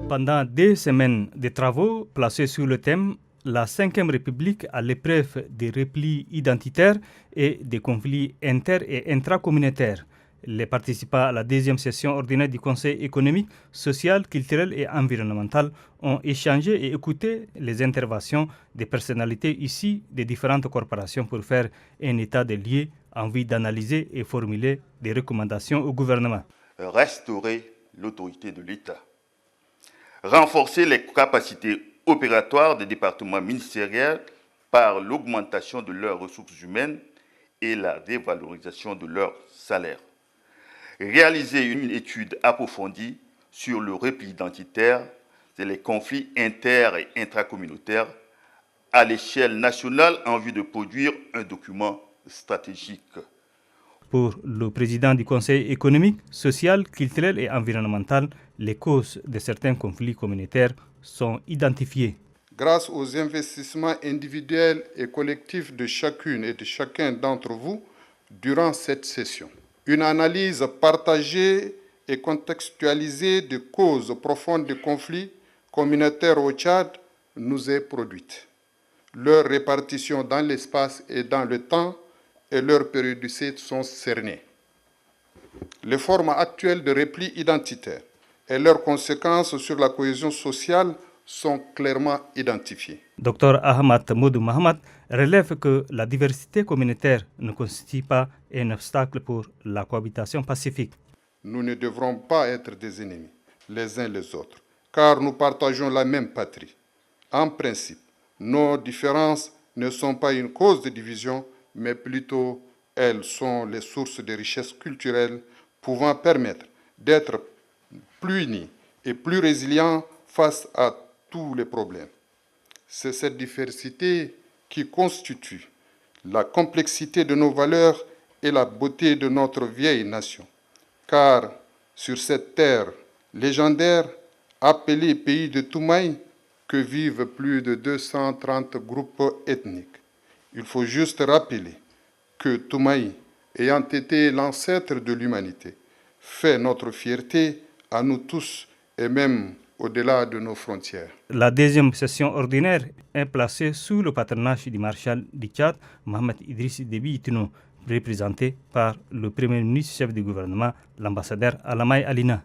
Pendant des semaines de travaux placés sur le thème La Ve République à l'épreuve des replis identitaires et des conflits inter- et intracommunautaires, les participants à la deuxième session ordinaire du Conseil économique, social, culturel et environnemental ont échangé et écouté les interventions des personnalités issues des différentes corporations pour faire un état des lieux en vue d'analyser et formuler des recommandations au gouvernement. Restaurer l'autorité de l'État. Renforcer les capacités opératoires des départements ministériels par l'augmentation de leurs ressources humaines et la dévalorisation de leurs salaires. Réaliser une étude approfondie sur le repli identitaire et les conflits inter- et intracommunautaires à l'échelle nationale en vue de produire un document stratégique. Pour le président du Conseil économique, social, culturel et environnemental, les causes de certains conflits communautaires sont identifiées. Grâce aux investissements individuels et collectifs de chacune et de chacun d'entre vous durant cette session, une analyse partagée et contextualisée des causes profondes des conflits communautaires au Tchad nous est produite. Leur répartition dans l'espace et dans le temps et leur périodicité sont cernées. Les formes actuelles de repli identitaire et leurs conséquences sur la cohésion sociale sont clairement identifiées. Dr Ahmad Moudou Mahamat relève que la diversité communautaire ne constitue pas un obstacle pour la cohabitation pacifique. Nous ne devrons pas être des ennemis, les uns les autres, car nous partageons la même patrie. En principe, nos différences ne sont pas une cause de division, mais plutôt elles sont les sources de richesses culturelles pouvant permettre d'être plus unis et plus résilients face à tous les problèmes. C'est cette diversité qui constitue la complexité de nos valeurs et la beauté de notre vieille nation. Car sur cette terre légendaire, appelée pays de Toumaï, que vivent plus de 230 groupes ethniques. Il faut juste rappeler que Toumaï, ayant été l'ancêtre de l'humanité, fait notre fierté à nous tous et même au-delà de nos frontières. La deuxième session ordinaire est placée sous le patronage du maréchal du Tchad, Mohamed Idriss Déby Itno, représenté par le Premier ministre chef du gouvernement, l'ambassadeur Alamay Alina.